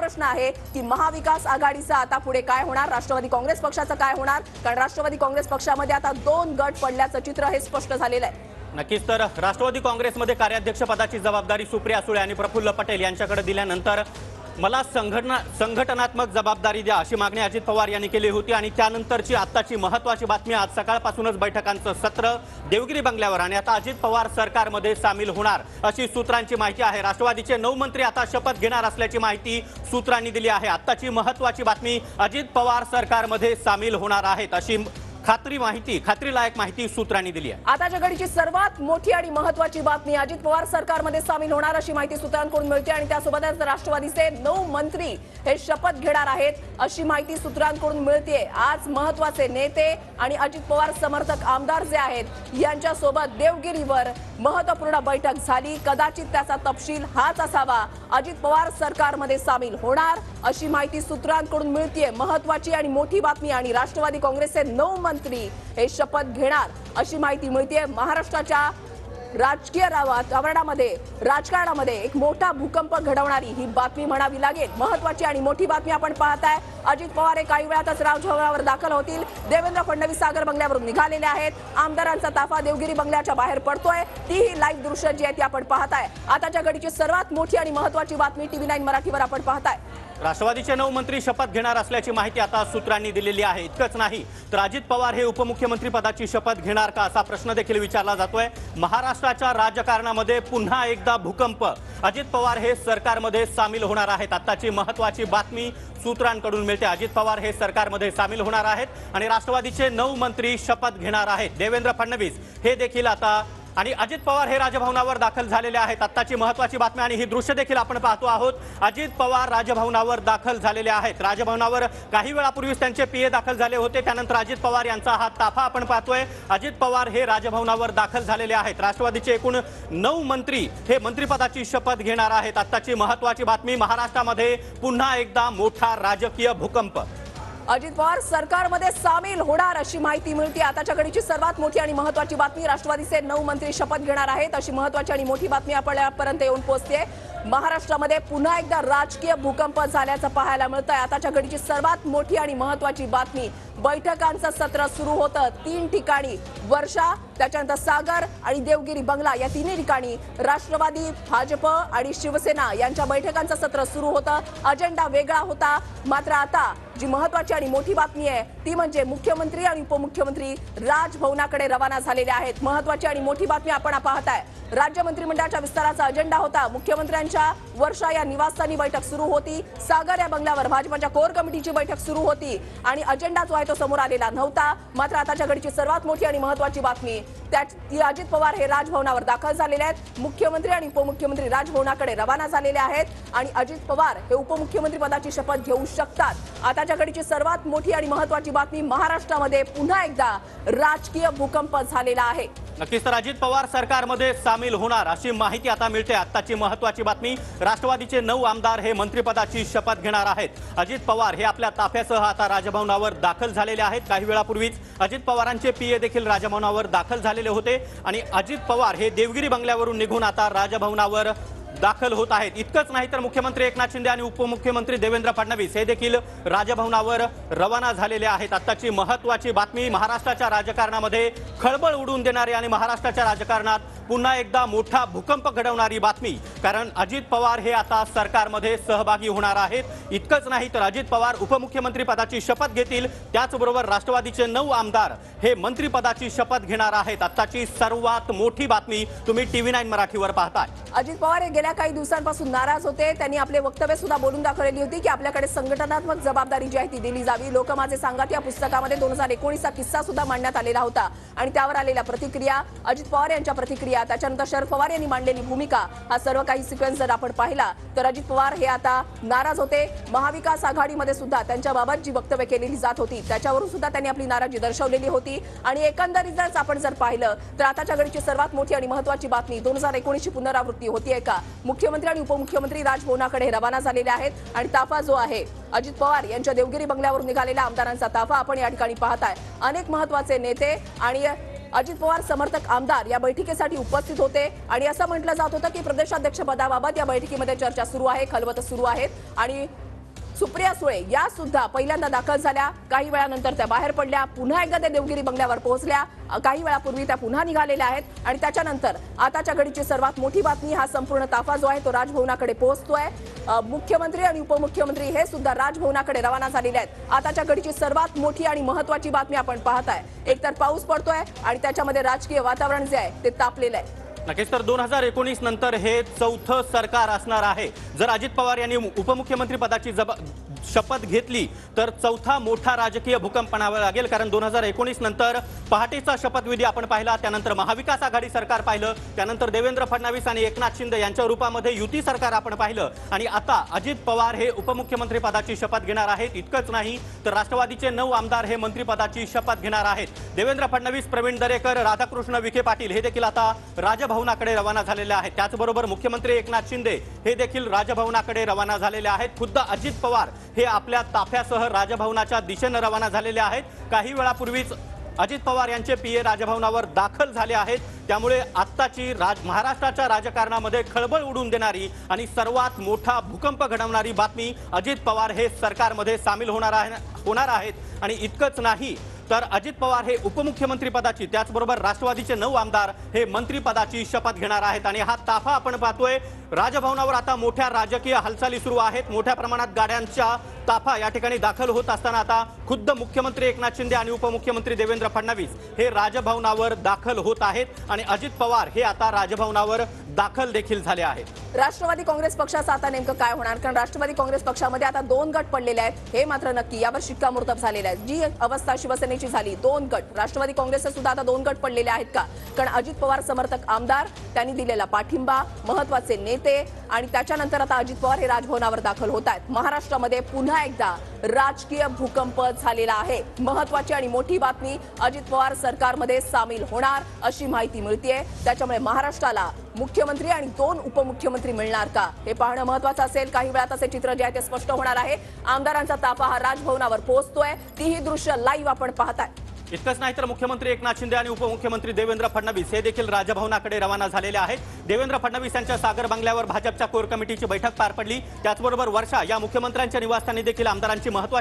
प्रश्न आहे की महाविकास आघाडीचा आता पुढे काय होणार, राष्ट्रवादी काँग्रेस पक्षाचं काय होणार, कारण राष्ट्रवादी काँग्रेस पक्षामध्ये आता 2 गट पडल्याचं चित्र हे स्पष्ट झालेलं आहे। नक्कीच तर राष्ट्रवादी काँग्रेसमध्ये कार्याध्यक्ष पदाची जबाबदारी सुप्रिया सुळे आणि प्रफुल्ल पटेल यांच्याकडे दिल्यानंतर मला संघटनात्मक जबाबदारी द्या अशी मागणी अजित पवार यांनी केली होती आणि त्यानंतरची आत्ताची महत्त्वाची बातमी आज सकाळपासूनच बैठकांचं सत्र देवगिरी बंगल्यावर आणि आता अजित पवार सरकारमध्ये सामील होणार अशी सूत्रांची माहिती आहे। राष्ट्रवादीचे 9 मंत्री आता शपथ घेणार असल्याची माहिती सूत्रांनी दिली आहे। आत्ताची महत्त्वाची बातमी अजित पवार सरकारमध्ये सामील होणार आहेत अशी खात्रीलायक माहिती सूत्रांनी दिली आहे। आताच्या घडीची सर्वात मोठी आणि महत्त्वाची बातमी अजित पवार सरकारमध्ये सामील होणार अशी माहिती सूत्रांकडून मिळते आणि त्यासोबतच राष्ट्रवादीचे 9 मंत्री हे शपथ घेणार आहेत अशी माहिती सूत्रांकडून मिळते। आज महत्त्वाचे नेते आणि अजित पवार समर्थक आमदार जे आहेत यांच्यासोबत देवगिरीवर महत्त्वपूर्ण बैठक झाली। कदाचित त्याचा तपशील हाच असावा, अजित पवार सरकारमध्ये सामील होणार अशी माहिती सूत्रांकडून मिळते। महत्त्वाची आणि मोठी बातमी आणि राष्ट्रवादी काँग्रेसचे 9 मंत्री हे शपथ घेणार अशी माहिती मिळते। महाराष्ट्राच्या राजकीय राजकारणामध्ये एक मोठा भूकंप घडवणारी ही बातमी म्हणावी लागेल। महत्त्वाची आणि मोठी बातमी आपण पाहताय, अजित पवार हे काही वेळातच राजभवनावर दाखल होतील। देवेंद्र फडणवीस सागर बंगल्यावरून निघालेले आहेत। आमदारांचा ताफा देवगिरी बंगल्याच्या बाहेर पडतोय, तीही लाईव्ह दृश्य जी आहे ती आपण पाहताय। आताच्या घडीची सर्वात मोठी आणि महत्त्वाची बातमी TV9 मराठीवर आपण पाहताय। राष्ट्रवादीचे 9 मंत्री शपथ घेणार असल्याची माहिती आता सूत्रांनी दिलेली आहे। इतकंच नाही तर अजित पवार हे उपमुख्यमंत्री पदाची शपथ घेणार का असा प्रश्न देखील विचारला जातोय। महाराष्ट्राच्या राजकारणामध्ये पुन्हा एकदा भूकंप, अजित पवार हे सरकारमध्ये सामील होणार आहेत। आताची महत्त्वाची बातमी सूत्रांकडून मिळते, अजित पवार हे सरकारमध्ये सामील होणार आहेत आणि राष्ट्रवादीचे 9 मंत्री शपथ घेणार आहेत। देवेंद्र फडणवीस हे देखील आता आणि अजित पवार हे राजभवनावर दाखल झालेले आहेत। आत्ताची महत्त्वाची बातमी आणि ही दृश्य देखील आपण पाहतो आहोत। अजित पवार राजभवनावर दाखल झालेले आहेत। राजभवनावर काही वेळापूर्वीच त्यांचे पीए दाखल झाले होते, त्यानंतर अजित पवार यांचा हा ताफा आपण पाहतोय। अजित पवार हे राजभवनावर दाखल झालेले आहेत। राष्ट्रवादीचे एकूण 9 मंत्री हे मंत्रिपदाची शपथ घेणार आहेत। आत्ताची महत्त्वाची बातमी, महाराष्ट्रामध्ये पुन्हा एकदा मोठा राजकीय भूकंप, अजित पवार सरकारमध्ये सामील होणार अशी माहिती मिळते। आताच्या घडीची सर्वात मोठी आणि महत्त्वाची बातमी, राष्ट्रवादीचे 9 मंत्री शपथ घेणार आहेत अशी महत्त्वाची आणि मोठी बातमी आपल्यापर्यंत येऊन पोहोचते। महाराष्ट्रामध्ये पुन्हा एकदा राजकीय भूकंप झाल्याचं पाहायला मिळतंय। आताच्या घडीची सर्वात मोठी आणि महत्त्वाची बातमी, बैठकांचं सत्र सुरू होतं 3 ठिकाणी, वर्षा, त्याच्यानंतर सागर आणि देवगिरी बंगला या तिन्ही ठिकाणी राष्ट्रवादी, भाजप आणि शिवसेना यांच्या बैठकांचं सत्र सुरू होतं। अजेंडा वेगळा होता, मात्र आता जी महत्त्वाची आणि मोठी बातमी आहे ती म्हणजे मुख्यमंत्री आणि उपमुख्यमंत्री राजभवनाकडे रवाना झालेले आहेत। महत्त्वाची आणि मोठी बातमी आपण पाहताय, राज्य मंत्रिमंडळाच्या विस्ताराचा अजेंडा होता। मुख्यमंत्र्यांच्या वर्षा या निवासस्थानी बैठक सुरू होती, सागर या बंगल्यावर भाजपच्या कोर कमिटीची बैठक सुरू होती आणि अजेंडा जो आहे तो समोर आलेला नव्हता। मात्र आताच्या घडीची सर्वात मोठी आणि महत्त्वाची बातमी ती अजित पवार हे राजभवनावर दाखल झालेले आहेत। मुख्यमंत्री आणि उपमुख्यमंत्री राजभवनाकडे रवाना झालेले आहेत आणि अजित पवार हे उपमुख्यमंत्री पदाची शपथ घेऊ शकतात। आताच्या घडीची सर्वात मोठी आणि महत्त्वाची बातमी, महाराष्ट्रामध्ये पुन्हा एकदा राजकीय भूकंप झालेला आहे। नक्कीच तर अजित पवार सरकारमध्ये सामील होणार अशी माहिती आता मिळते। आत्ताची महत्त्वाची बातमी, राष्ट्रवादीचे 9 आमदार हे मंत्रिपदाची शपथ घेणार आहेत। अजित पवार हे आपल्या ताफ्यासह आता राजभवनावर दाखल झालेले आहेत। काही वेळापूर्वीच अजित पवारांचे पीए देखील राजभवनावर दाखल झालेले होते आणि अजित पवार हे देवगिरी बंगल्यावरून निघून आता राजभवनावर दाखल होत आहेत। इतकंच नाही तर मुख्यमंत्री एकनाथ शिंदे आणि उपमुख्यमंत्री देवेंद्र फडणवीस हे देखील राजभवनावर रवाना झालेले आहेत। आत्ताची महत्त्वाची बातमी, महाराष्ट्राच्या राजकारणामध्ये खळबळ उडवून देणारी आणि महाराष्ट्राच्या राजकारणात पुन्हा एकदा मोठा भूकंप घडवणारी बातमी, कारण अजित पवार हे आता सरकारमध्ये सहभागी होणार आहेत। इतकंच नाही तर अजित पवार उपमुख्यमंत्री पदाची शपथ घेतील, त्याचबरोबर राष्ट्रवादीचे 9 आमदार हे मंत्रिपदाची शपथ घेणार आहेत। आत्ताची सर्वात मोठी बातमी तुम्ही TV9 मराठीवर पाहताय। अजित पवार हे गेल्या काही दिवसांपासून नाराज होते। त्यांनी आपले वक्तव्य सुद्धा बोलून दाखवलेली होती की आपल्याकडे संघटनात्मक जबाबदारी जी आहे ती दिली जावी। लोक माझे सांगत या पुस्तकामध्ये 2019चा किस्सा सुद्धा मांडण्यात आलेला होता आणि त्यावर आलेल्या प्रतिक्रिया, अजित पवार यांच्या प्रतिक्रिया, त्याच्यानंतर शरद पवार यांनी मांडलेली भूमिका, हा सर्व काही सिक्वेन्स जर आपण पाहिला तर अजित पवार हे आता नाराज होते। महाविकास आघाडीमध्ये सुद्धा त्यांच्याबाबत जी वक्तव्य केलेली जात होती त्याच्यावरून सुद्धा त्यांनी आपली नाराजी दर्शवलेली होती आणि एकंदरीत आपण जर पाहिलं तर आताच्या घडीची सर्वात मोठी आणि महत्त्वाची बातमी, 2019ची पुनरावृत्ती होतीये का? मुख्यमंत्री आणि उपमुख्यमंत्री राजभवनाकडे रवाना झालेले आहेत आणि ताफा जो आहे अजित पवार यांच्या देवगिरी बंगल्यावरून निघालेला आमदारांचा ताफा आपण या ठिकाणी पाहताय। अनेक महत्त्वाचे नेते आणि अजित पवार समर्थक आमदार या बैठकीसाठी उपस्थित होते आणि असं म्हटलं जात होतं की प्रदेशाध्यक्ष पदाबाबत या बैठकीमध्ये चर्चा सुरू आहे, खलबतं सुरू आहेत आणि सुप्रिया सुळे या सुद्धा पहिल्यांदा दाखल झाल्या, काही वेळानंतर त्या बाहेर पडल्या, पुन्हा एकदा त्या देवगिरी बंगल्यावर पोहोचल्या, काही वेळापूर्वी त्या पुन्हा निघालेल्या आहेत आणि त्याच्यानंतर आताच्या घडीची सर्वात मोठी बातमी, हा संपूर्ण ताफा जो आहे तो राजभवनाकडे पोहोचतोय। मुख्यमंत्री आणि उपमुख्यमंत्री हे सुद्धा राजभवनाकडे रवाना झालेले आहेत। आताच्या घडीची सर्वात मोठी आणि महत्त्वाची बातमी आपण पाहताय, एकतर पाऊस पडतोय आणि त्याच्यामध्ये राजकीय वातावरण जे आहे ते तापलेलं आहे। नक्कीच तर 2019 नंतर हे चौथं सरकार असणार आहे। जर अजित पवार यांनी उपमुख्यमंत्री पदाची शपथ घेतली तर चौथा मोठा राजकीय भूकंप म्हणावा लागेल, कारण 2019 नंतर पहाटेचा शपथविधी आपण पाहिला, त्यानंतर महाविकास आघाडी सरकार पाहिलं, त्यानंतर देवेंद्र फडणवीस आणि एकनाथ शिंदे यांच्या रूपामध्ये युती सरकार आपण पाहिलं आणि आता अजित पवार हे उपमुख्यमंत्री पदाची शपथ घेणार आहेत। इतकंच नाही तर राष्ट्रवादीचे 9 आमदार हे मंत्रिपदाची शपथ घेणार आहेत। देवेंद्र फडणवीस, प्रवीण दरेकर, राधाकृष्ण विखे पाटील हे देखील आता राजभवनाकडे रवाना झालेले आहेत। त्याचबरोबर मुख्यमंत्री एकनाथ शिंदे हे देखील राजभवनाकडे रवाना झालेले आहेत। खुद्द अजित पवार हे आपल्या ताफ्यासह राजभवनाच्या दिशेने रवाना झालेले आहेत। काही वेळापूर्वीच अजित पवार यांचे पीए राजभवनावर दाखल झाले आहेत। त्यामुळे आत्ताची महाराष्ट्राच्या राजकारणामध्ये खळबळ उडवून देणारी आणि सर्वात मोठा भूकंप घडवणारी बातमी, अजित पवार हे सरकारमध्ये सामील होणार आहेत। आणि इतकंच नाही तर अजित पवार हे उपमुख्यमंत्री पदाची, त्याचबरोबर राष्ट्रवादीचे 9 आमदार हे मंत्रिपदाची शपथ घेणार आहेत। आणि हा ताफा आपण पाहतोय, राजभवनावर आता मोठ्या राजकीय हालचाली सुरू आहेत। मोठ्या प्रमाणात गाड्यांच्या ताफा या ठिकाणी दाखल होत असताना आता खुद्द मुख्यमंत्री एकनाथ शिंदे आणि उपमुख्यमंत्री देवेंद्र फडणवीस हे राजभवनावर दाखल होत आहेत आणि अजित पवार हे आता राजभवनावर दाखल देखील झाले आहेत। राष्ट्रवादी काँग्रेस पक्षाचं आता नेमकं काय होणार, कारण राष्ट्रवादी काँग्रेस पक्षामध्ये आता 2 गट पडलेले आहेत, हे मात्र नक्की यावर शिक्कामोर्तब झालेलं आहे। जी अवस्था शिवसेनेची झाली, 2 गट, राष्ट्रवादी काँग्रेसचे सुद्धा आता 2 गट पडलेले आहेत का, कारण अजित पवार समर्थक आमदार, त्यांनी दिलेला पाठिंबा, महत्त्वाचे नेते आणि त्याच्यानंतर आता अजित पवार हे राजभवनावर दाखल होत आहेत। महाराष्ट्रामध्ये पुन्हा एकदा राजकीय भूकंप झालेला आहे। महत्त्वाची आणि मोठी बातमी, अजित पवार सरकारमध्ये सामील होणार अशी माहिती मिळतेय। त्याच्यामुळे महाराष्ट्राला मुख्यमंत्री आणि 2 उपमुख्यमंत्री मिळणार का, हे पाहणं महत्त्वाचं असेल। काही वेळात असे चित्र जे आहे ते स्पष्ट होणार आहे। आमदारांचा ताफा हा राजभवनावर पोहोचतोय, तीही दृश्य लाईव्ह आपण पाहताय। इतकंच नाही तर मुख्यमंत्री एकनाथ शिंदे आणि उपमुख्यमंत्री देवेंद्र फडणवीस हे देखील राजभवनाकडे रवाना झालेले आहेत। देवेंद्र फडणवीस यांच्या सागर बंगल्यावर भाजपच्या कोर कमिटीची बैठक पार पडली, त्याचबरोबर वर्षा या मुख्यमंत्र्यांच्या निवासस्थानी देखील आमदारांची महत्त्वाची